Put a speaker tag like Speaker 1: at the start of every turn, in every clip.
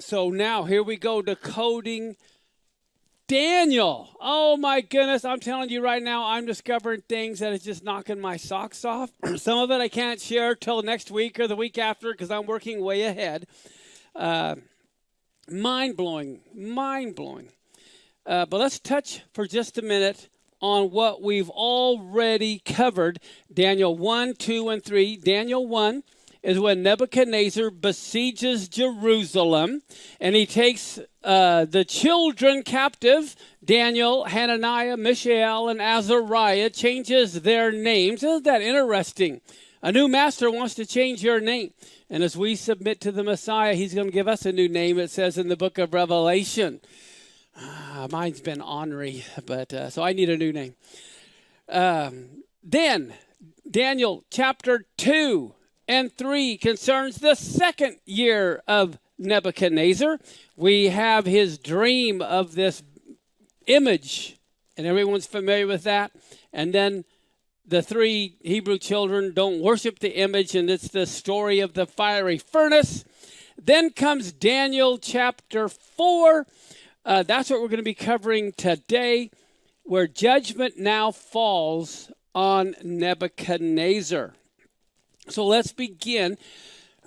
Speaker 1: So now here we go, decoding Daniel. Oh my goodness, I'm telling you right now, I'm discovering things that is just knocking my socks off. Some of it I can't share till next week or the week after because I'm working way ahead. Mind-blowing. But let's touch for just a minute on what we've already covered. Daniel 1, 2, and 3. Daniel 1 is when Nebuchadnezzar besieges Jerusalem, and he takes the children captive. Daniel, Hananiah, Mishael, and Azariah changes their names. Isn't that interesting? A new master wants to change your name. And as we submit to the Messiah, he's going to give us a new name, it says in the book of Revelation. Mine's been Henri, but so I need a new name. Then, Daniel chapter 2 and 3 concerns the second year of Nebuchadnezzar. We have his dream of this image, and everyone's familiar with that. And then the three Hebrew children don't worship the image, and it's the story of the fiery furnace. Then comes Daniel chapter 4. That's what we're going to be covering today, where judgment now falls on Nebuchadnezzar. So let's begin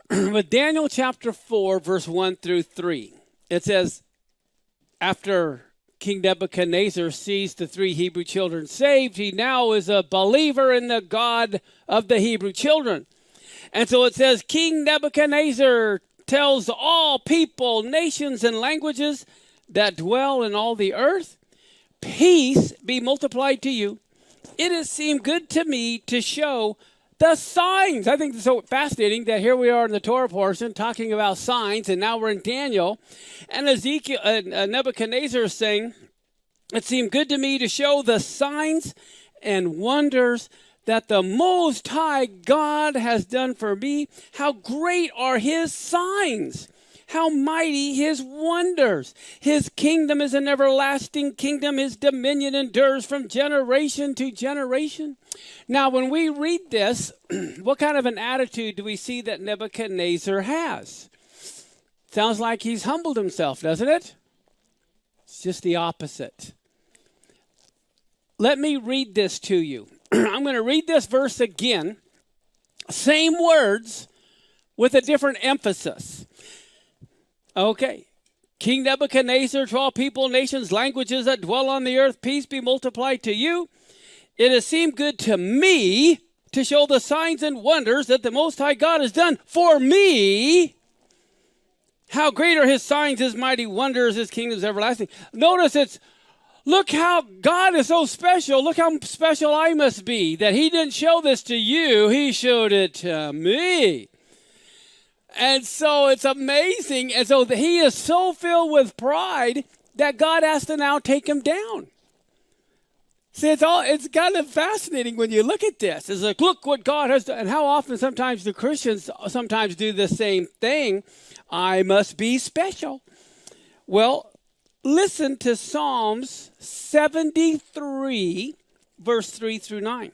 Speaker 1: with Daniel chapter 4, verse 1 through 3. It says, after King Nebuchadnezzar sees the three Hebrew children saved, he now is a believer in the God of the Hebrew children. And so it says, King Nebuchadnezzar tells all people, nations, and languages that dwell in all the earth, peace be multiplied to you. It has seemed good to me to show the signs. I think it's so fascinating that here we are in the Torah portion talking about signs, and now we're in Daniel. And Nebuchadnezzar is saying, it seemed good to me to show the signs and wonders that the Most High God has done for me. How great are his signs! How mighty his wonders. His kingdom is an everlasting kingdom. His dominion endures from generation to generation. Now, when we read this, what kind of an attitude do we see that Nebuchadnezzar has? Sounds like he's humbled himself, doesn't it? It's just the opposite. Let me read this to you. I'm going to read this verse again. Same words with a different emphasis. Okay. King Nebuchadnezzar, to all people, nations, languages that dwell on the earth, peace be multiplied to you. It has seemed good to me to show the signs and wonders that the Most High God has done for me. How great are his signs, his mighty wonders, his kingdom is everlasting. Notice it's, look how God is so special. Look how special I must be that he didn't show this to you. He showed it to me. And so it's amazing. And so he is so filled with pride that God has to now take him down. See, it's kind of fascinating when you look at this. It's like, look what God has done. And how often sometimes the Christians sometimes do the same thing. I must be special. Well, listen to Psalms 73, verse 3 through 9.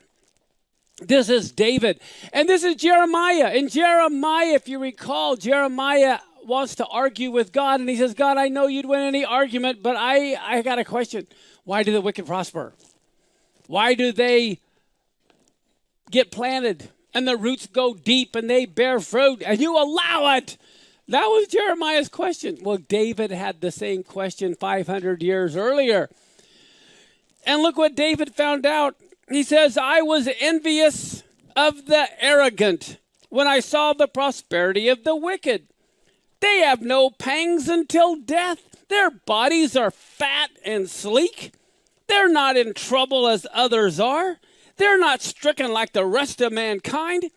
Speaker 1: This is David. And this is Jeremiah. In Jeremiah, if you recall, Jeremiah wants to argue with God. And he says, God, I know you'd win any argument, but I got a question. Why do the wicked prosper? Why do they get planted and the roots go deep and they bear fruit and you allow it? That was Jeremiah's question. Well, David had the same question 500 years earlier. And look what David found out. He says, I was envious of the arrogant when I saw the prosperity of the wicked. They have no pangs until death. Their bodies are fat and sleek. They're not in trouble as others are. They're not stricken like the rest of mankind.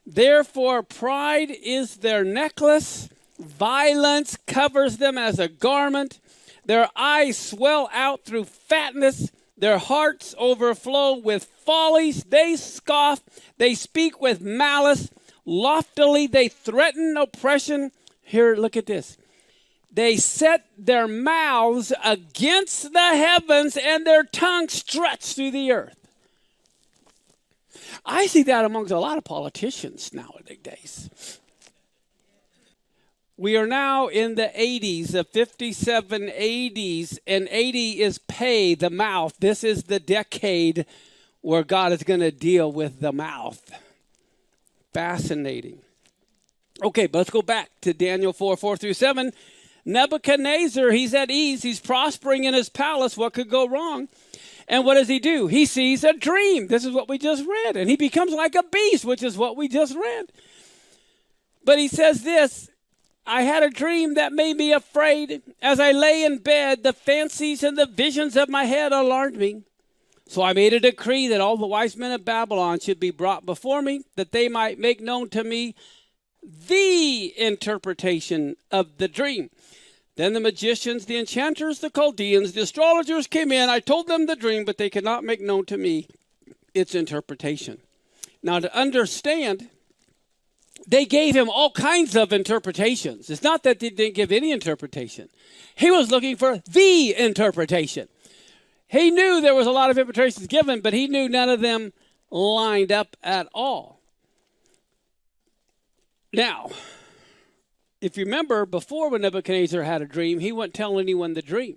Speaker 1: Therefore, pride is their necklace. Violence covers them as a garment. Their eyes swell out through fatness. Their hearts overflow with follies. They scoff. They speak with malice. Loftily, they threaten oppression. Here, look at this. They set their mouths against the heavens and their tongue struts through the earth. I see that amongst a lot of politicians nowadays. We are now in the 80s, the 57 80s, and 80 is pay, the mouth. This is the decade where God is going to deal with the mouth. Fascinating. Okay, but let's go back to Daniel 4:4-7. Nebuchadnezzar, he's at ease. He's prospering in his palace. What could go wrong? And what does he do? He sees a dream. This is what we just read. And he becomes like a beast, which is what we just read. But he says this, I had a dream that made me afraid. As I lay in bed, the fancies and the visions of my head alarmed me. So I made a decree that all the wise men of Babylon should be brought before me, that they might make known to me the interpretation of the dream. Then the magicians, the enchanters, the Chaldeans, the astrologers came in. I told them the dream, but they could not make known to me its interpretation. Now, to understand, they gave him all kinds of interpretations. It's not that they didn't give any interpretation. He was looking for the interpretation. He knew there was a lot of interpretations given, but he knew none of them lined up at all. Now, if you remember, before when Nebuchadnezzar had a dream, he wouldn't tell anyone the dream.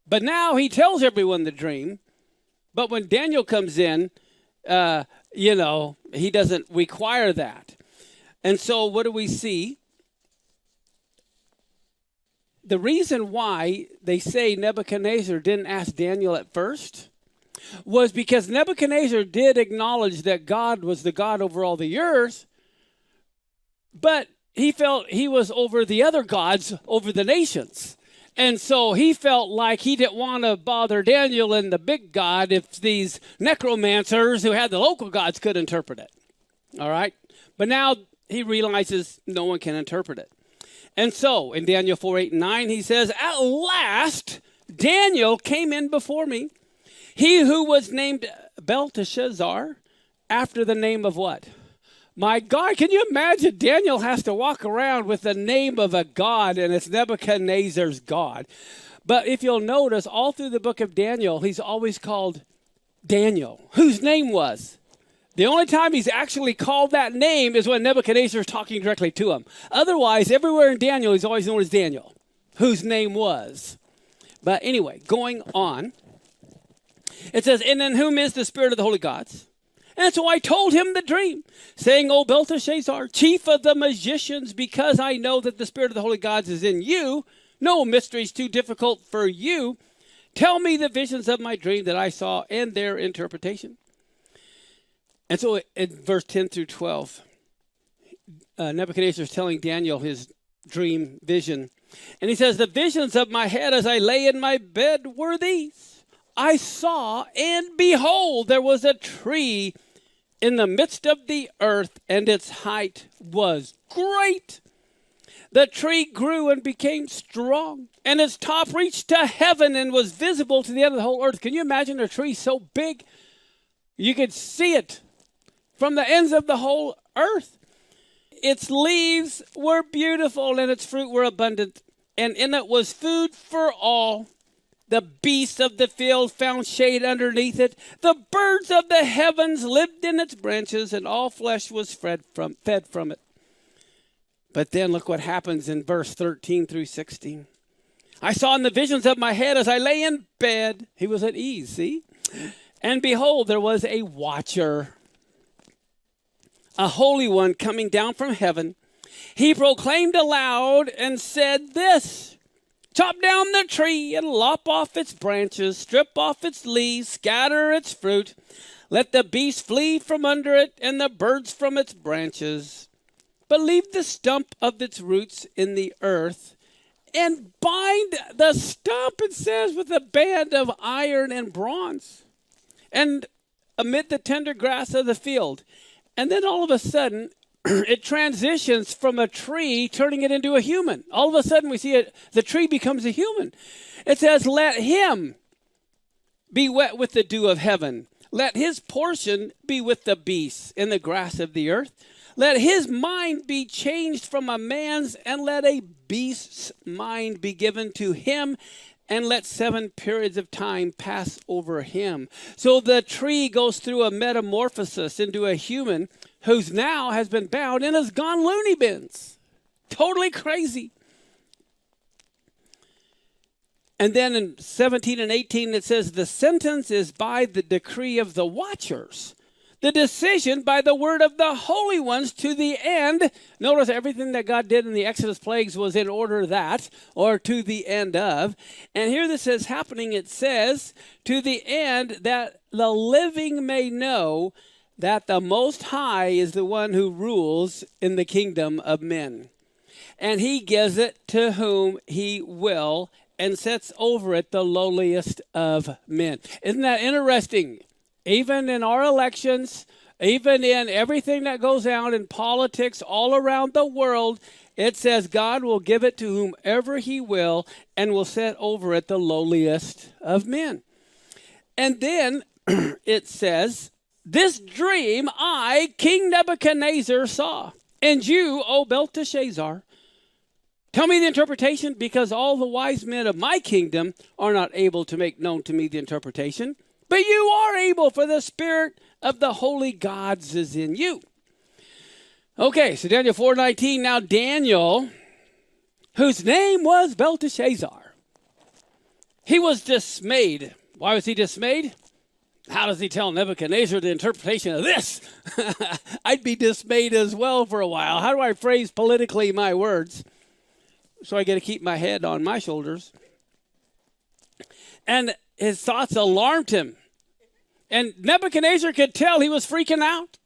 Speaker 1: But now he tells everyone the dream. But when Daniel comes in, he doesn't require that. And so what do we see? The reason why they say Nebuchadnezzar didn't ask Daniel at first was because Nebuchadnezzar did acknowledge that God was the God over all the earth, but he felt he was over the other gods, over the nations. And so he felt like he didn't want to bother Daniel and the big God if these necromancers who had the local gods could interpret it. All right? But now he realizes no one can interpret it. And so in Daniel 4:8-9, he says, at last Daniel came in before me, he who was named Belteshazzar, after the name of what? My God. Can you imagine? Daniel has to walk around with the name of a god, and it's Nebuchadnezzar's God. But if you'll notice, all through the book of Daniel, he's always called Daniel, whose name was. The only time he's actually called that name is when Nebuchadnezzar is talking directly to him. Otherwise, everywhere in Daniel, he's always known as Daniel, whose name was. But anyway, going on, it says, and in whom is the spirit of the holy gods? And so I told him the dream, saying, O Belteshazzar, chief of the magicians, because I know that the spirit of the holy gods is in you, no mystery is too difficult for you. Tell me the visions of my dream that I saw and their interpretation. And so in verse 10-12, Nebuchadnezzar is telling Daniel his dream vision. And he says, the visions of my head as I lay in my bed were these. I saw, and behold, there was a tree in the midst of the earth, and its height was great. The tree grew and became strong, and its top reached to heaven and was visible to the end of the whole earth. Can you imagine a tree so big? You could see it from the ends of the whole earth. Its leaves were beautiful, and its fruit were abundant, and in it was food for all. The beasts of the field found shade underneath it. The birds of the heavens lived in its branches, and all flesh was fed from it. But then look what happens in verse 13-16. I saw in the visions of my head as I lay in bed. He was at ease, see? And behold, there was a watcher, a holy one coming down from heaven. He proclaimed aloud and said this, chop down the tree and lop off its branches, strip off its leaves, scatter its fruit. Let the beasts flee from under it and the birds from its branches. But leave the stump of its roots in the earth and bind the stump, it says, with a band of iron and bronze and amid the tender grass of the field. And then all of a sudden, it transitions from a tree, turning it into a human. All of a sudden, we see it. The tree becomes a human. It says, let him be wet with the dew of heaven. Let his portion be with the beasts in the grass of the earth. Let his mind be changed from a man's, and let a beast's mind be given to him, and let 7 periods of time pass over him. So the tree goes through a metamorphosis into a human who's now has been bound and has gone loony bins. Totally crazy. And then in 17 and 18, it says, the sentence is by the decree of the watchers, the decision by the word of the holy ones to the end. Notice everything that God did in the Exodus plagues was in order that, or to the end of. And here this is happening, it says, to the end that the living may know that the Most High is the one who rules in the kingdom of men. And he gives it to whom he will, and sets over it the lowliest of men. Isn't that interesting? Even in our elections, even in everything that goes on in politics all around the world, it says God will give it to whomever he will and will set over it the lowliest of men. And then it says, this dream I, King Nebuchadnezzar, saw, and you, O Belteshazzar, tell me the interpretation, because all the wise men of my kingdom are not able to make known to me the interpretation. But you are able, for the spirit of the holy gods is in you. Okay, so Daniel 4:19. Now Daniel, whose name was Belteshazzar, he was dismayed. Why was he dismayed? How does he tell Nebuchadnezzar the interpretation of this? I'd be dismayed as well for a while. How do I phrase politically my words? So I got to keep my head on my shoulders. And his thoughts alarmed him. And Nebuchadnezzar could tell he was freaking out.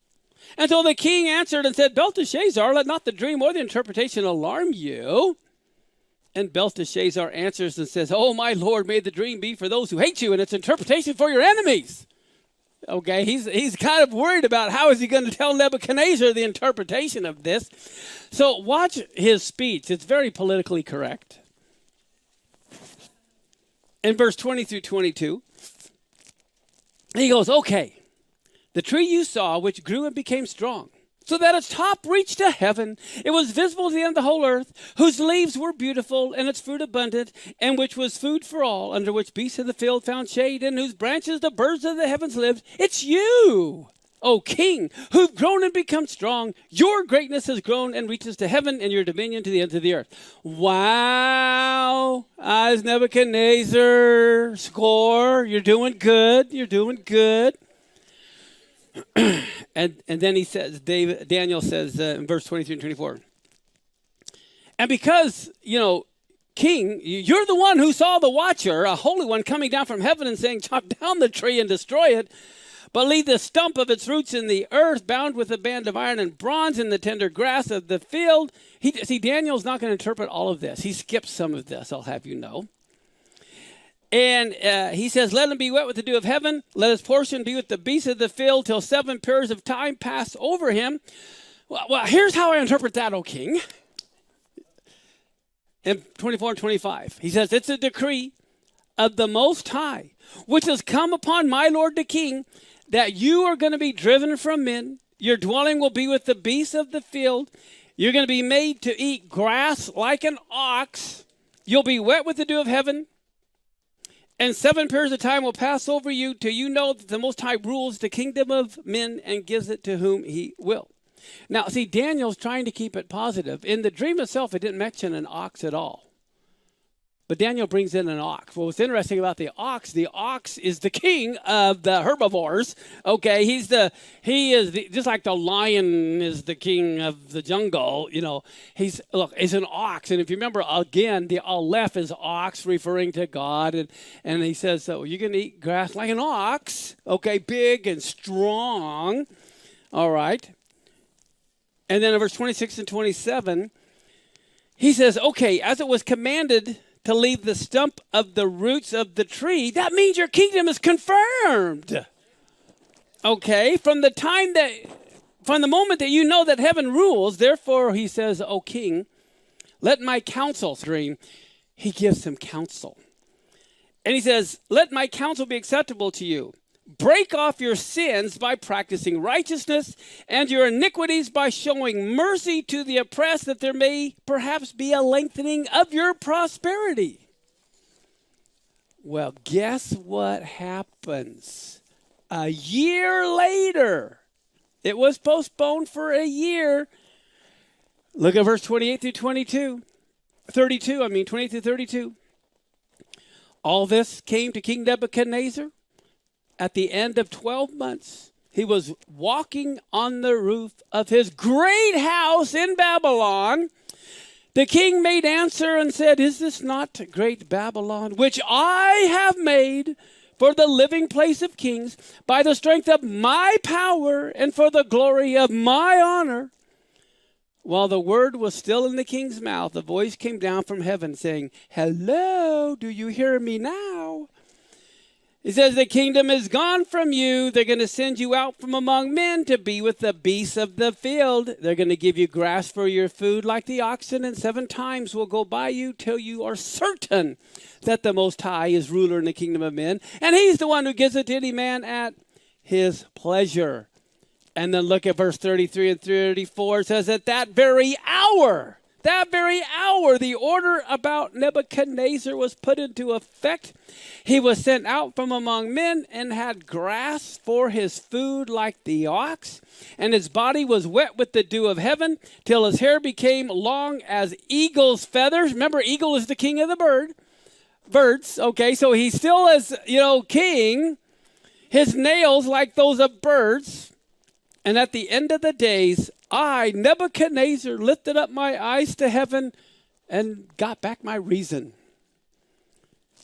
Speaker 1: Until the king answered and said, Belteshazzar, let not the dream or the interpretation alarm you. And Belteshazzar answers and says, oh, my Lord, may the dream be for those who hate you and its interpretation for your enemies. Okay, he's kind of worried about how is he going to tell Nebuchadnezzar the interpretation of this. So watch his speech. It's very politically correct. In verse 20 through 22, he goes, okay, the tree you saw, which grew and became strong, so that its top reached to heaven, it was visible to the end of the whole earth, whose leaves were beautiful and its fruit abundant, and which was food for all, under which beasts of the field found shade, and whose branches the birds of the heavens lived. It's you, O king, who've grown and become strong. Your greatness has grown and reaches to heaven, and your dominion to the ends of the earth. Wow. As Nebuchadnezzar, score. You're doing good. You're doing good. and then he says, Daniel says in verse 23 and 24, and because, king, you're the one who saw the watcher, a holy one, coming down from heaven and saying, chop down the tree and destroy it, but leave the stump of its roots in the earth, bound with a band of iron and bronze in the tender grass of the field. Daniel's not going to interpret all of this. He skips some of this, I'll have you know. And he says, let him be wet with the dew of heaven. Let his portion be with the beasts of the field till 7 periods of time pass over him. Well, here's how I interpret that, O king. In 24 and 25, he says, it's a decree of the Most High, which has come upon my lord the king, that you are going to be driven from men. Your dwelling will be with the beasts of the field. You're going to be made to eat grass like an ox. You'll be wet with the dew of heaven. And 7 periods of time will pass over you till you know that the Most High rules the kingdom of men and gives it to whom he will. Now, see, Daniel's trying to keep it positive. In the dream itself, it didn't mention an ox at all. But Daniel brings in an ox. Well, what's interesting about the ox is the king of the herbivores. Okay, he is just like the lion is the king of the jungle. He's an ox. And if you remember, again, the aleph is ox, referring to God. And he says, so you're going to eat grass like an ox. Okay, big and strong. All right. And then in verse 26 and 27, he says, okay, as it was commanded to leave the stump of the roots of the tree, that means your kingdom is confirmed. Okay, from the moment that you know that heaven rules, therefore, he says, O king, let my counsel dream. He gives him counsel. And he says, let my counsel be acceptable to you. Break off your sins by practicing righteousness, and your iniquities by showing mercy to the oppressed, that there may perhaps be a lengthening of your prosperity. Well, guess what happens? A year later, it was postponed for a year. Look at verse 28 through 28 through 32. All this came to King Nebuchadnezzar at the end of 12 months. He was walking on the roof of his great house in Babylon. The king made answer and said, "Is this not great Babylon, which I have made for the living place of kings, by the strength of my power and for the glory of my honor?" While the word was still in the king's mouth, a voice came down from heaven saying, "Hello, do you hear me now?" He says, "The kingdom is gone from you. They're going to send you out from among men to be with the beasts of the field. They're going to give you grass for your food like the oxen, and 7 times will go by you till you are certain that the Most High is ruler in the kingdom of men. And he's the one who gives it to any man at his pleasure." And then look at verse 33 and 34. It says, at that very hour, the order about Nebuchadnezzar was put into effect. He was sent out from among men and had grass for his food like the ox. And his body was wet with the dew of heaven till his hair became long as eagle's feathers. Remember, eagle is the king of the birds. Okay, so he still is, king. His nails like those of birds. And at the end of the days, I, Nebuchadnezzar, lifted up my eyes to heaven and got back my reason.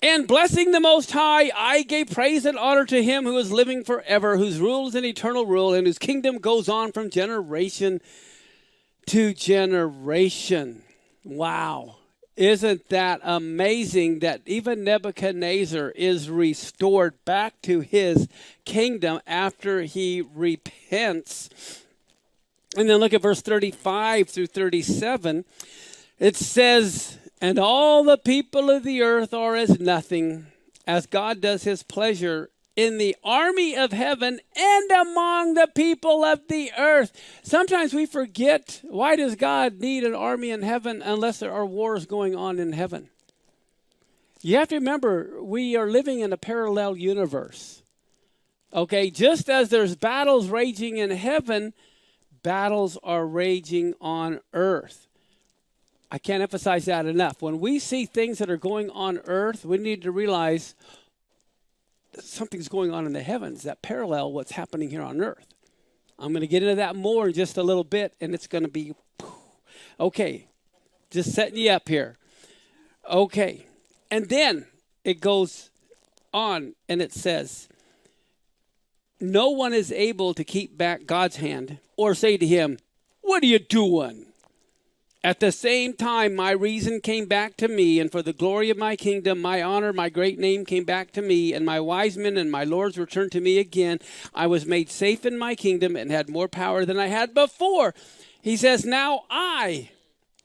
Speaker 1: And blessing the Most High, I gave praise and honor to him who is living forever, whose rule is an eternal rule, and whose kingdom goes on from generation to generation. Wow. Isn't that amazing that even Nebuchadnezzar is restored back to his kingdom after he repents? And then look at verse 35 through 37. It says, and all the people of the earth are as nothing, as God does his pleasure in the army of heaven and among the people of the earth. Sometimes we forget, why does God need an army in heaven unless there are wars going on in heaven? You have to remember, we are living in a parallel universe. Okay, just as there's battles raging in heaven, battles are raging on earth. I can't emphasize that enough. When we see things that are going on earth, we need to realize something's going on in the heavens that parallel what's happening here on earth. I'm going to get into that more in just a little bit, and it's going to be, okay, just setting you up here. Okay, and then it goes on, and it says, no one is able to keep back God's hand or say to him, "What are you doing?" At the same time, my reason came back to me, and for the glory of my kingdom, my honor, my great name came back to me, and my wise men and my lords returned to me again. I was made safe in my kingdom and had more power than I had before. He says, now I,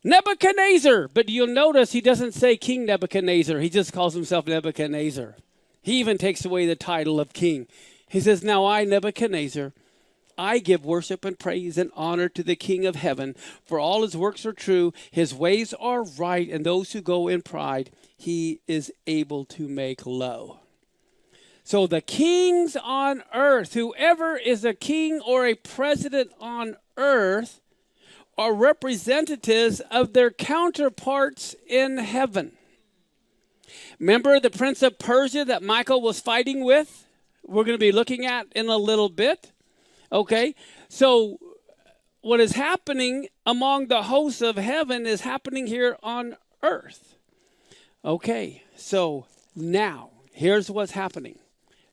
Speaker 1: Nebuchadnezzar, but you'll notice he doesn't say King Nebuchadnezzar. He just calls himself Nebuchadnezzar. He even takes away the title of king. He says, now I, Nebuchadnezzar, I give worship and praise and honor to the King of heaven, for all his works are true, his ways are right, and those who go in pride, he is able to make low. So the kings on earth, whoever is a king or a president on earth, are representatives of their counterparts in heaven. Remember the prince of Persia that Michael was fighting with? We're going to be looking at in a little bit. Okay, so what is happening among the hosts of heaven is happening here on earth. Okay, so now here's what's happening.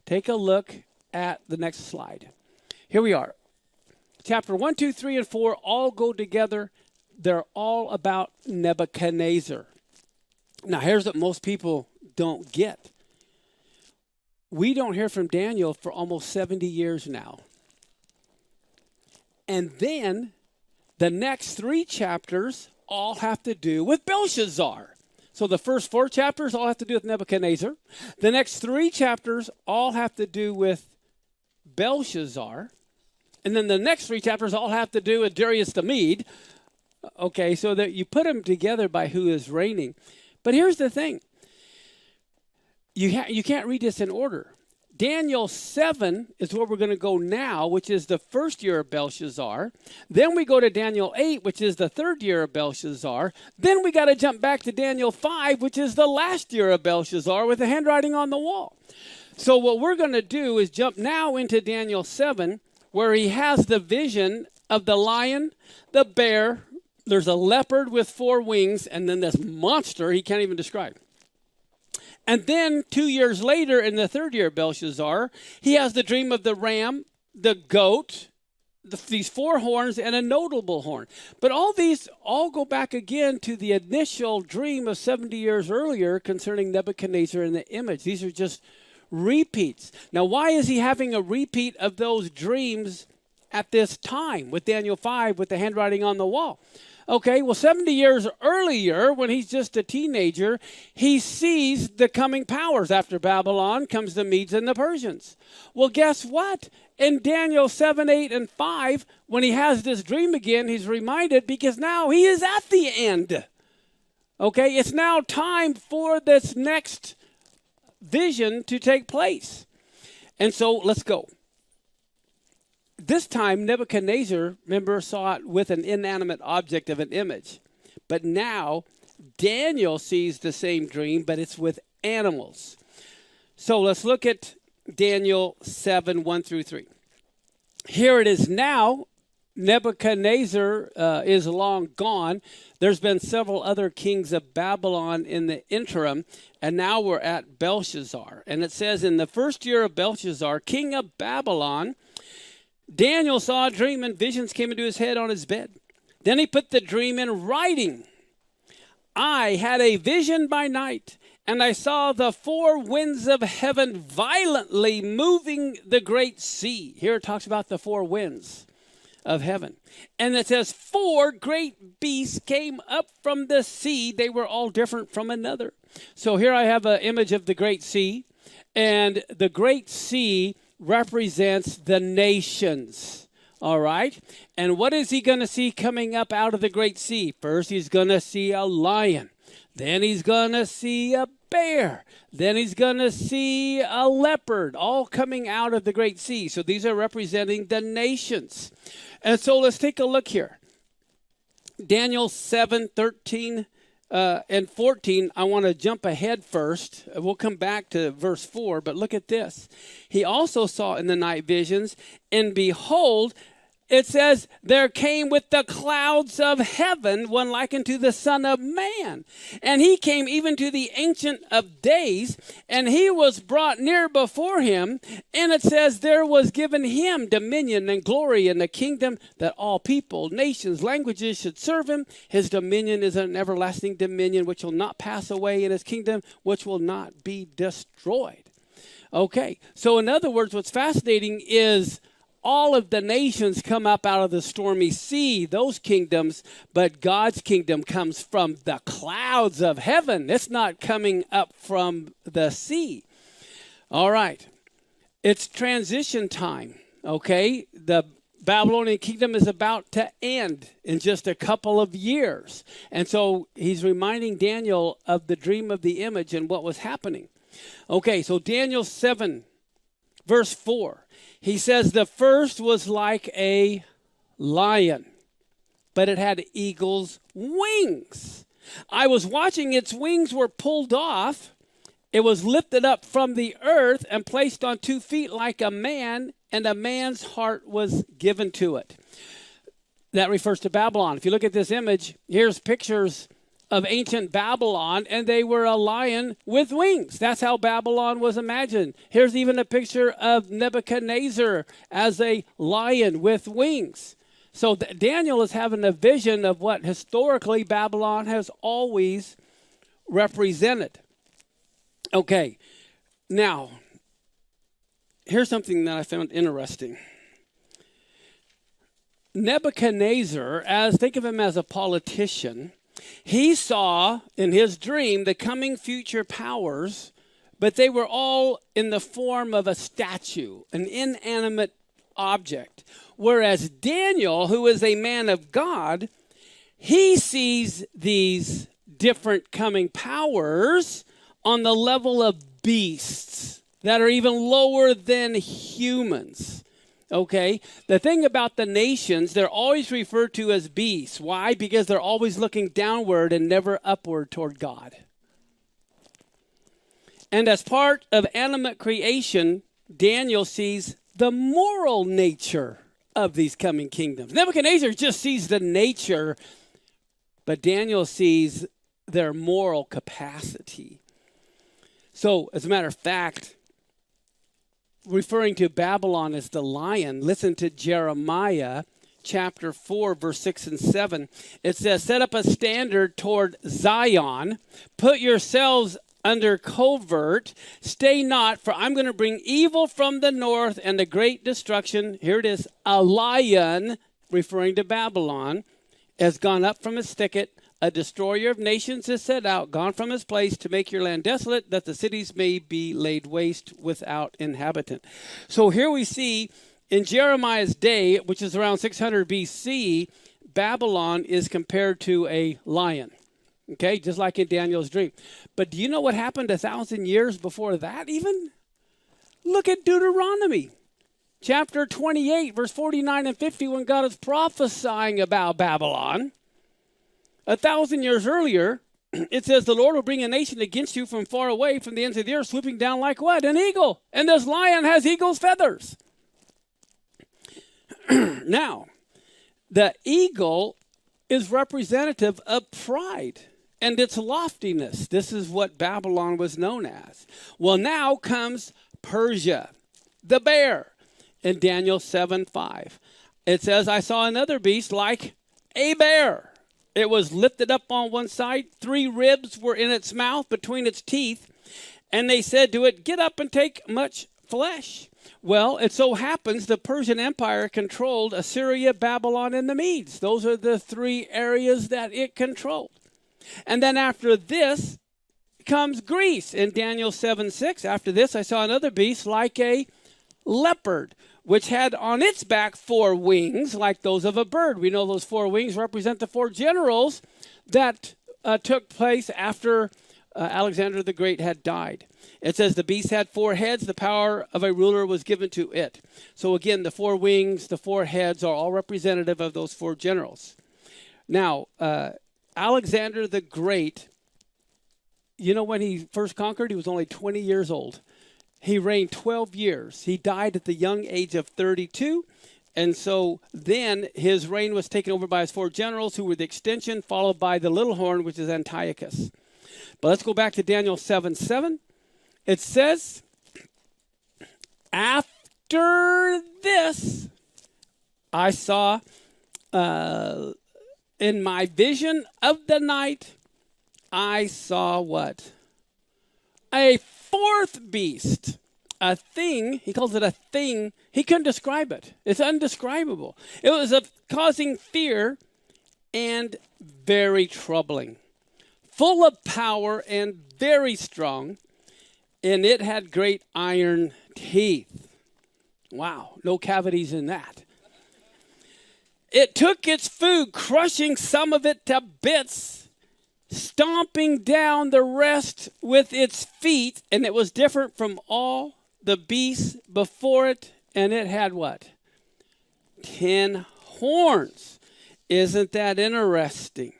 Speaker 1: Take a look at the next slide. Here we are. Chapter 1, 2, 3, and 4 all go together. They're all about Nebuchadnezzar. Now, here's what most people don't get. We don't hear from Daniel for almost 70 years now. And then the next 3 chapters all have to do with Belshazzar. So the first 4 chapters all have to do with Nebuchadnezzar. The next 3 chapters all have to do with Belshazzar. And then the next 3 chapters all have to do with Darius the Mede. Okay, so that you put them together by who is reigning. But here's the thing. You can't read this in order. Daniel 7 is where we're going to go now, which is the first year of Belshazzar. Then we go to Daniel 8, which is the third year of Belshazzar. Then we got to jump back to Daniel 5, which is the last year of Belshazzar with the handwriting on the wall. So what we're going to do is jump now into Daniel 7, where he has the vision of the lion, the bear, there's a leopard with 4 wings, and then this monster he can't even describe. And then 2 years later, in the third year of Belshazzar, he has the dream of the ram, the goat, these 4 horns, and a notable horn. But all these all go back again to the initial dream of 70 years earlier concerning Nebuchadnezzar and the image. These are just repeats. Now, why is he having a repeat of those dreams at this time with Daniel 5 with the handwriting on the wall? Okay, well, 70 years earlier, when he's just a teenager, he sees the coming powers. After Babylon comes the Medes and the Persians. Well, guess what? In Daniel 7, 8, and 5, when he has this dream again, he's reminded because now he is at the end. Okay, it's now time for this next vision to take place. And so let's go. This time, Nebuchadnezzar, remember, saw it with an inanimate object of an image. But now, Daniel sees the same dream, but it's with animals. So let's look at Daniel 7, 1 through 3. Here it is now. Nebuchadnezzar is long gone. There's been several other kings of Babylon in the interim, and now we're at Belshazzar. And it says, in the first year of Belshazzar, king of Babylon, Daniel saw a dream and visions came into his head on his bed. Then he put the dream in writing. I had a vision by night, and I saw the 4 winds of heaven violently moving the great sea. Here it talks about the 4 winds of heaven. And it says 4 great beasts came up from the sea. They were all different from another. So here I have an image of the great sea, and the great sea represents the nations, all right? And what is he going to see coming up out of the great sea? First, he's going to see a lion. Then he's going to see a bear. Then he's going to see a leopard, all coming out of the great sea. So these are representing the nations. And so let's take a look here. Daniel 7, 13 and 14, I want to jump ahead first. We'll come back to verse 4, but look at this. He also saw in the night visions, and behold, it says, there came with the clouds of heaven one like unto the Son of Man. And he came even to the Ancient of Days, and he was brought near before him. And it says, there was given him dominion and glory and a kingdom that all people, nations, languages should serve him. His dominion is an everlasting dominion which will not pass away, in his kingdom which will not be destroyed. Okay, so in other words, what's fascinating is all of the nations come up out of the stormy sea, those kingdoms, but God's kingdom comes from the clouds of heaven. It's not coming up from the sea. All right. It's transition time, okay? The Babylonian kingdom is about to end in just a couple of years. And so he's reminding Daniel of the dream of the image and what was happening. Okay, so Daniel 7, verse 4. He says the first was like a lion, but it had eagle's wings. I was watching, its wings were pulled off. It was lifted up from the earth and placed on 2 feet like a man, and a man's heart was given to it. That refers to Babylon. If you look at this image, here's pictures of ancient Babylon, and they were a lion with wings. That's how Babylon was imagined. Here's even a picture of Nebuchadnezzar as a lion with wings. So Daniel is having a vision of what historically Babylon has always represented. Okay, now, here's something that I found interesting. Nebuchadnezzar, think of him as a politician. He saw in his dream the coming future powers, but they were all in the form of a statue, an inanimate object. Whereas Daniel, who is a man of God, he sees these different coming powers on the level of beasts. that are even lower than humans. Okay, the thing about the nations, they're always referred to as beasts. Why? Because they're always looking downward and never upward toward God. And as part of animate creation, Daniel sees the moral nature of these coming kingdoms. Nebuchadnezzar just sees the nature, but Daniel sees their moral capacity. So, as a matter of fact, referring to Babylon as the lion, listen to Jeremiah chapter 4, verse 6 and 7. It says, set up a standard toward Zion, put yourselves under covert, stay not, for I'm going to bring evil from the north and a great destruction. Here it is, a lion, referring to Babylon, has gone up from his thicket. A destroyer of nations is set out, gone from his place to make your land desolate, that the cities may be laid waste without inhabitant. So here we see in Jeremiah's day, which is around 600 BC, Babylon is compared to a lion. Okay, just like in Daniel's dream. But do you know what happened 1,000 years before that even? Look at Deuteronomy. Chapter 28, verse 49 and 50, when God is prophesying about Babylon. 1,000 years earlier, it says, the Lord will bring a nation against you from far away, from the ends of the earth, swooping down like what? An eagle. And this lion has eagle's feathers. Now, the eagle is representative of pride and its loftiness. This is what Babylon was known as. Well, now comes Persia, the bear, in Daniel 7:5. It says, I saw another beast like a bear. It was lifted up on one side. 3 ribs were in its mouth between its teeth. And they said to it, get up and take much flesh. Well, it so happens the Persian Empire controlled Assyria, Babylon, and the Medes. Those are the 3 areas that it controlled. And then after this comes Greece in Daniel 7:6. After this, I saw another beast like a leopard, which had on its back 4 wings like those of a bird. We know those 4 wings represent the 4 generals that took place after Alexander the Great had died. It says the beast had 4 heads. The power of a ruler was given to it. So again, the 4 wings, the 4 heads are all representative of those 4 generals. Now, Alexander the Great, you know when he first conquered, he was only 20 years old. He reigned 12 years. He died at the young age of 32. And so then his reign was taken over by his 4 generals, who were the extension, followed by the little horn, which is Antiochus. But let's go back to Daniel 7:7. It says, after this, I saw in my vision of the night, I saw what? A 4th beast, a thing. He calls it a thing. He couldn't describe it. It's undescribable. It was causing fear and very troubling, full of power and very strong, and it had great iron teeth. Wow, no cavities in that. It took its food, crushing some of it to bits, stomping down the rest with its feet, and it was different from all the beasts before it, and it had what? 10 horns. Isn't that interesting?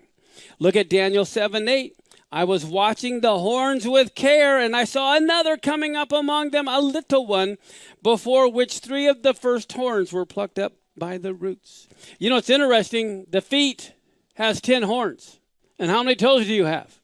Speaker 1: Look at Daniel 7:8. I was watching the horns with care, and I saw another coming up among them, a little one, before which 3 of the first horns were plucked up by the roots. You know, it's interesting. The feet has 10 horns. And how many toes do you have?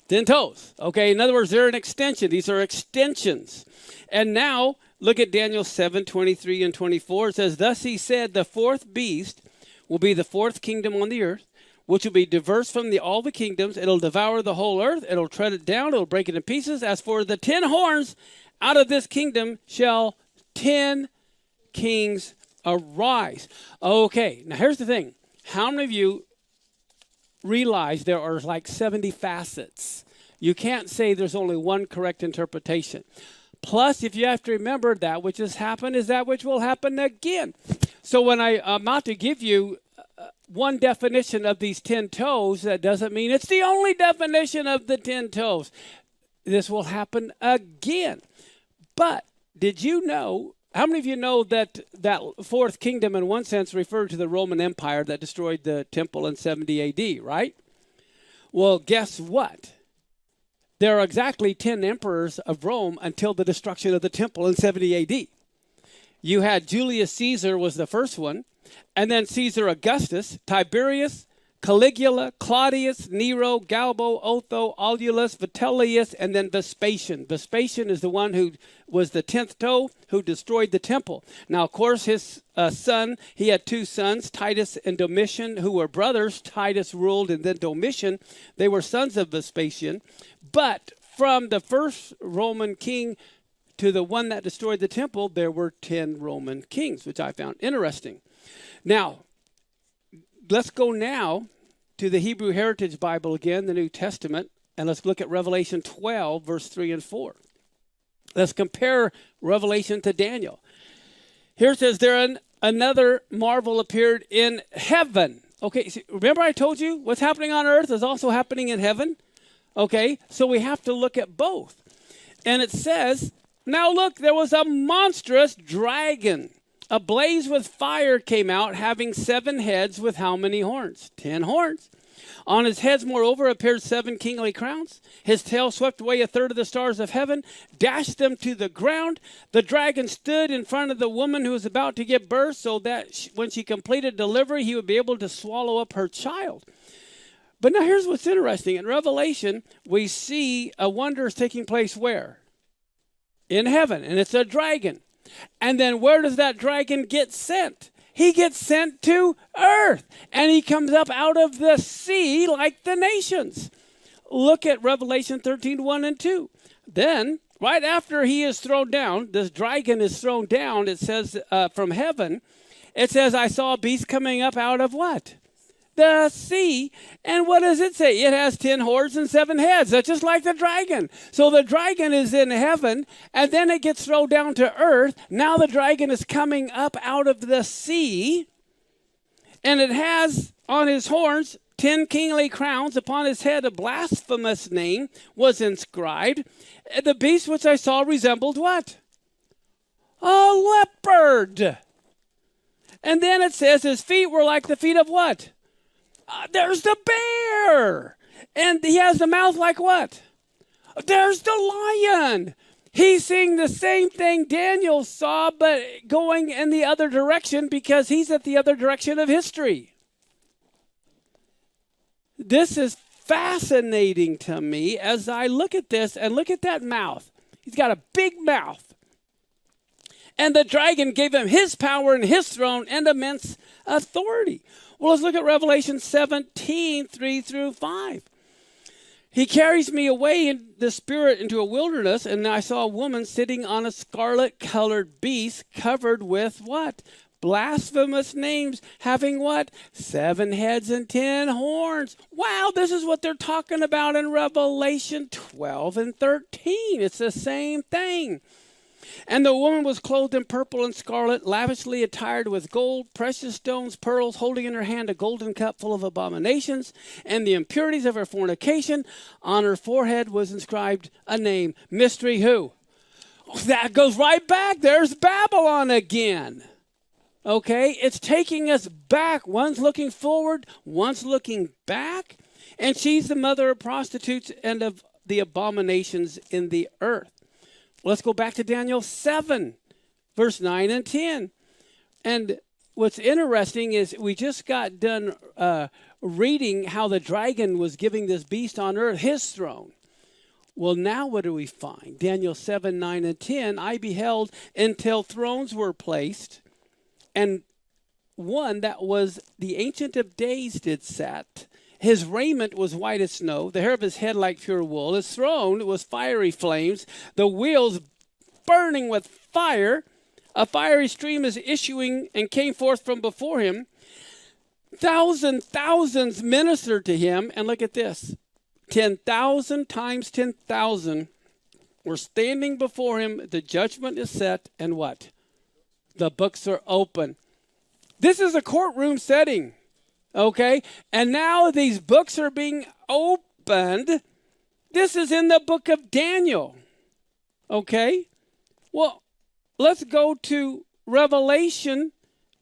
Speaker 1: 10 toes. Okay, in other words, they're an extension. These are extensions. And now, look at Daniel 7:23 and 24. It says, thus he said, the 4th beast will be the 4th kingdom on the earth, which will be diverse from all the kingdoms. It'll devour the whole earth. It'll tread it down. It'll break it in pieces. As for the 10 horns, out of this kingdom shall 10 kings arise. Okay, now here's the thing. How many of you realize there are like 70 facets? You can't say there's only one correct interpretation. Plus, if you have to remember, that which has happened is that which will happen again. So when I'm about to give you one definition of these 10 toes, that doesn't mean it's the only definition of the 10 toes. This will happen again. But did you know, how many of you know that that fourth kingdom in one sense referred to the Roman Empire that destroyed the temple in 70 AD, right? Well, guess what? There are exactly 10 emperors of Rome until the destruction of the temple in 70 AD. You had Julius Caesar was the first one, and then Caesar Augustus, Tiberius, Caligula, Claudius, Nero, Galbo, Otho, Aulus, Vitellius, and then Vespasian. Vespasian is the one who was the 10th toe who destroyed the temple. Now, of course, his son, he had two sons, Titus and Domitian, who were brothers. Titus ruled, and then Domitian. They were sons of Vespasian. But from the first Roman king to the one that destroyed the temple, there were 10 Roman kings, which I found interesting. Now, let's go now to the Hebrew Heritage Bible again, the New Testament, and let's look at Revelation 12, verse 3 and 4. Let's compare Revelation to Daniel. Here it says, another marvel appeared in heaven. Okay, so remember I told you what's happening on earth is also happening in heaven? Okay, so we have to look at both. And it says, now look, there was a monstrous dragon. Ablaze with fire came out, having 7 heads with how many horns? 10 horns. On his heads, moreover, appeared 7 kingly crowns. His tail swept away 1/3 of the stars of heaven, dashed them to the ground. The dragon stood in front of the woman who was about to give birth, so that when she completed delivery, he would be able to swallow up her child. But now here's what's interesting. In Revelation, we see a wonder is taking place where? In heaven, and it's a dragon. And then where does that dragon get sent? He gets sent to earth, and he comes up out of the sea like the nations. Look at Revelation 13, 1 and 2. Then, right after he is thrown down, this dragon is thrown down, it says from heaven, it says, I saw a beast coming up out of what? The sea. And what does it say? It has 10 horns and 7 heads. That's just like the dragon. So the dragon is in heaven, and then it gets thrown down to earth. Now the dragon is coming up out of the sea, and it has on his horns 10 kingly crowns. Upon his head a blasphemous name was inscribed. The beast which I saw resembled what? A leopard. And then it says his feet were like the feet of what? There's the bear. And he has the mouth like what? There's the lion. He's seeing the same thing Daniel saw, but going in the other direction because he's at the other direction of history. This is fascinating to me as I look at this and look at that mouth. He's got a big mouth. And the dragon gave him his power and his throne and immense authority. Well, let's look at Revelation 17, 3 through 5. He carries me away in the spirit into a wilderness, and I saw a woman sitting on a scarlet-colored beast covered with what? Blasphemous names, having what? 7 heads and 10 horns. Wow, this is what they're talking about in Revelation 12 and 13. It's the same thing. And the woman was clothed in purple and scarlet, lavishly attired with gold, precious stones, pearls, holding in her hand a golden cup full of abominations and the impurities of her fornication. On her forehead was inscribed a name. Mystery who? That goes right back. There's Babylon again. Okay, it's taking us back. One's looking forward, one's looking back. And she's the mother of prostitutes and of the abominations in the earth. Let's go back to Daniel 7, verse 9 and 10. And what's interesting is we just got done reading how the dragon was giving this beast on earth his throne. Well, now what do we find? Daniel 7, 9 and 10. I beheld until thrones were placed, and one that was the Ancient of Days did sat. His raiment was white as snow, the hair of his head like pure wool. His throne was fiery flames, the wheels burning with fire. A fiery stream is issuing and came forth from before him. Thousands ministered to him. And look at this. 10,000 times 10,000 were standing before him. The judgment is set, and what? The books are open. This is a courtroom setting. Okay, and now these books are being opened. This is in the book of Daniel. Okay, Well, let's go to Revelation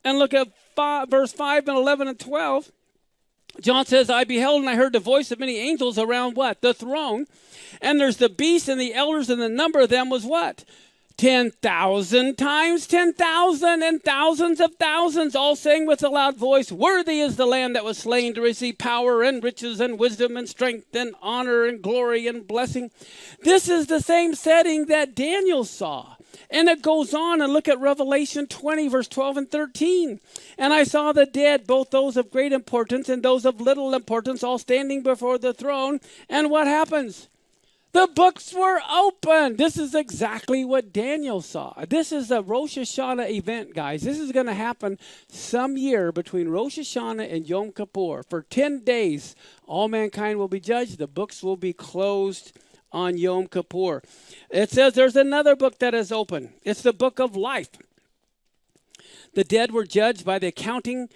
Speaker 1: and look at verse 5 and 11 and 12. John says, I beheld and I heard the voice of many angels around what? The throne. And there's the beast and the elders, and the number of them was what? 10,000 times 10,000 and thousands of thousands, all saying with a loud voice, worthy is the Lamb that was slain to receive power and riches and wisdom and strength and honor and glory and blessing. This is the same setting that Daniel saw. And it goes on, and look at Revelation 20, verse 12 and 13. And I saw the dead, both those of great importance and those of little importance, all standing before the throne. And what happens? The books were open. This is exactly what Daniel saw. This is a Rosh Hashanah event, guys. This is going to happen some year between Rosh Hashanah and Yom Kippur. For 10 days, all mankind will be judged. The books will be closed on Yom Kippur. It says there's another book that is open. It's the book of life. The dead were judged by the accounting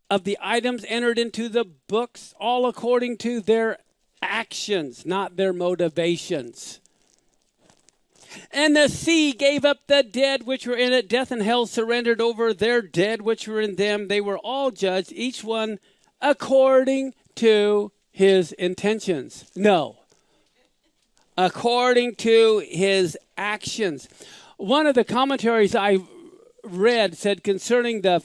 Speaker 1: of the items entered into the books, all according to their actions, not their motivations. And the sea gave up the dead which were in it. Death and hell surrendered over their dead which were in them. They were all judged, each one according to his intentions. No. According to his actions. One of the commentaries I read said concerning the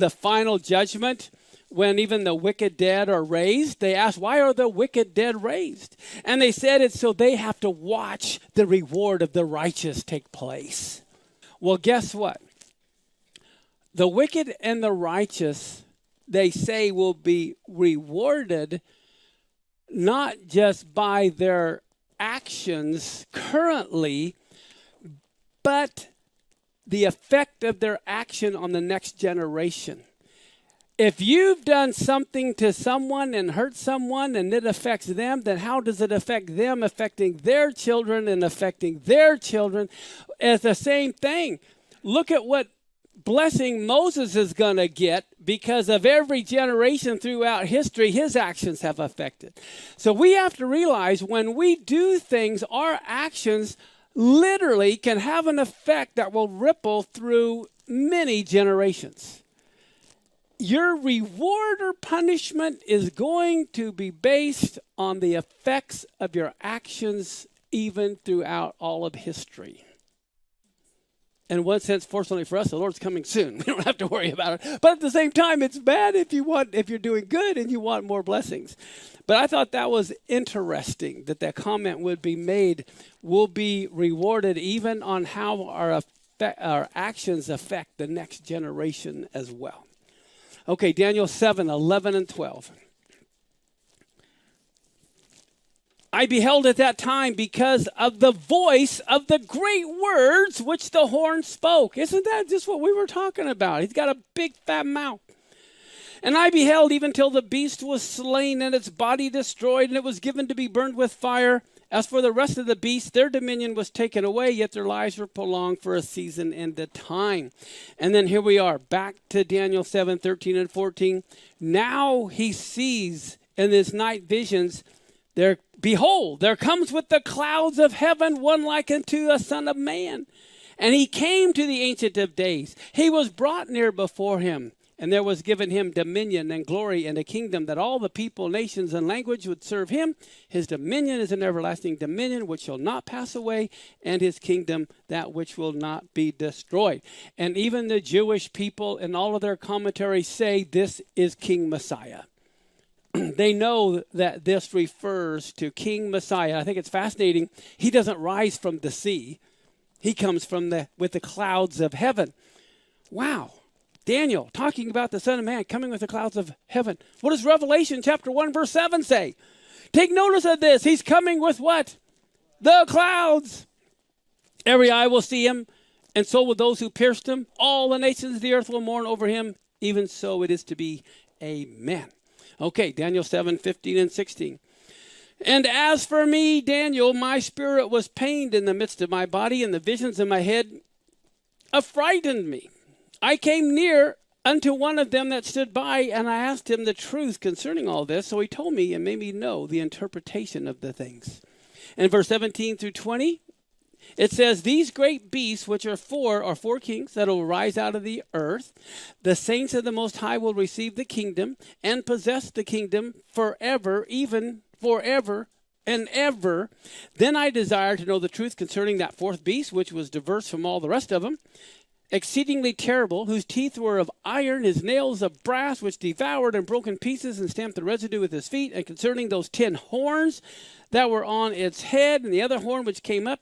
Speaker 1: final judgment, when even the wicked dead are raised, they asked, why are the wicked dead raised? And they said it's so they have to watch the reward of the righteous take place. Well, guess what? The wicked and the righteous, they say, will be rewarded not just by their actions currently, but the effect of their action on the next generation. If you've done something to someone and hurt someone and it affects them, then how does it affect them, affecting their children and affecting their children? It's the same thing. Look at what blessing Moses is going to get because of every generation throughout history his actions have affected. So we have to realize when we do things, our actions literally can have an effect that will ripple through many generations. Your reward or punishment is going to be based on the effects of your actions even throughout all of history. In one sense, fortunately for us, the Lord's coming soon. We don't have to worry about it. But at the same time, it's bad if you're doing good and you want more blessings. But I thought that was interesting that comment would be made. We'll be rewarded even on how our actions affect the next generation as well. Okay, Daniel 7, 11 and 12. I beheld at that time because of the voice of the great words which the horn spoke. Isn't that just what we were talking about? He's got a big fat mouth. And I beheld even till the beast was slain and its body destroyed, and it was given to be burned with fire. As for the rest of the beasts, their dominion was taken away, yet their lives were prolonged for a season and a time. And then here we are, back to Daniel 7, 13 and 14. Now he sees in his night visions, behold, there comes with the clouds of heaven one like unto a son of man. And he came to the Ancient of Days. He was brought near before him. And there was given him dominion and glory and a kingdom that all the people, nations, and language would serve him. His dominion is an everlasting dominion which shall not pass away, and his kingdom that which will not be destroyed. And even the Jewish people in all of their commentaries say this is King Messiah. They know that this refers to King Messiah. I think it's fascinating. He doesn't rise from the sea. He comes with the clouds of heaven. Wow. Daniel, talking about the Son of Man coming with the clouds of heaven. What does Revelation chapter 1, verse 7 say? Take notice of this. He's coming with what? The clouds. Every eye will see him, and so will those who pierced him. All the nations of the earth will mourn over him. Even so it is to be. Amen. Okay, Daniel 7, 15 and 16. And as for me, Daniel, my spirit was pained in the midst of my body, and the visions in my head affrighted me. I came near unto one of them that stood by, and I asked him the truth concerning all this. So he told me and made me know the interpretation of the things. And verse 17 through 20, It says, these great beasts, which are four kings that will rise out of the earth. The saints of the Most High will receive the kingdom and possess the kingdom forever, even forever and ever. Then I desired to know the truth concerning that fourth beast, which was diverse from all the rest of them, exceedingly terrible, whose teeth were of iron, his nails of brass, which devoured and broke in pieces and stamped the residue with his feet, and concerning those 10 horns that were on its head, and the other horn which came up,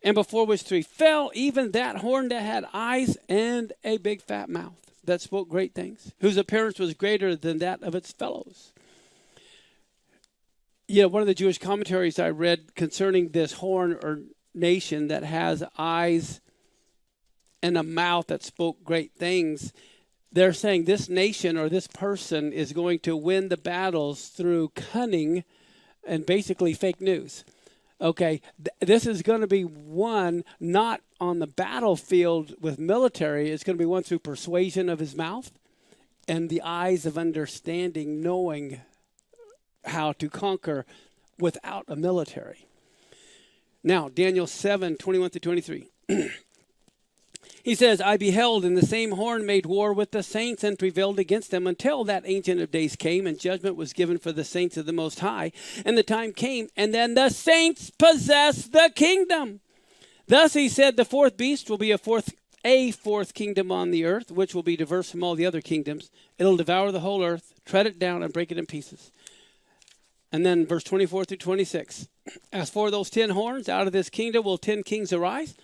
Speaker 1: and before which 3 fell, even that horn that had eyes and a big fat mouth, that spoke great things, whose appearance was greater than that of its fellows. One of the Jewish commentaries I read concerning this horn or nation that has eyes and a mouth that spoke great things, they're saying this nation or this person is going to win the battles through cunning and basically fake news. Okay, this is going to be won not on the battlefield with military. It's going to be won through persuasion of his mouth and the eyes of understanding, knowing how to conquer without a military. Now, Daniel 7:21-23. He says, I beheld, and the same horn made war with the saints and prevailed against them until that Ancient of Days came, and judgment was given for the saints of the Most High. And the time came, and then the saints possessed the kingdom. Thus he said, the fourth beast will be a fourth kingdom on the earth, which will be diverse from all the other kingdoms. It'll devour the whole earth, tread it down, and break it in pieces. And then verse 24-26. As for those 10 horns, out of this kingdom will 10 kings arise.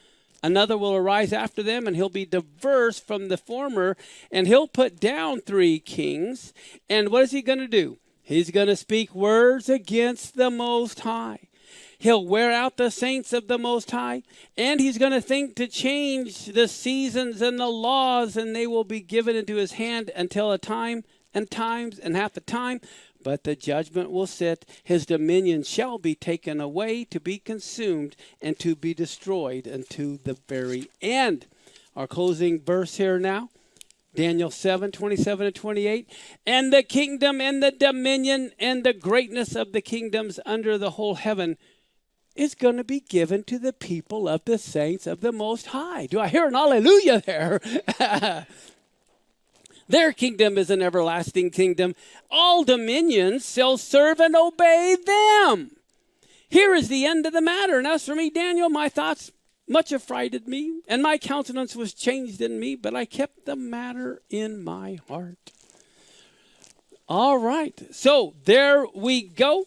Speaker 1: Another will arise after them, and he'll be diverse from the former, and he'll put down 3 kings. And what is he going to do? He's going to speak words against the Most High. He'll wear out the saints of the Most High, and he's going to think to change the seasons and the laws, and they will be given into his hand until a time and times and half the time. But the judgment will sit. His dominion shall be taken away to be consumed and to be destroyed unto the very end. Our closing verse here now, Daniel 7:27-28. And the kingdom and the dominion and the greatness of the kingdoms under the whole heaven is going to be given to the people of the saints of the Most High. Do I hear an hallelujah there? Their kingdom is an everlasting kingdom. All dominions shall serve and obey them. Here is the end of the matter. And as for me, Daniel, my thoughts much affrighted me, and my countenance was changed in me, but I kept the matter in my heart. All right. So there we go.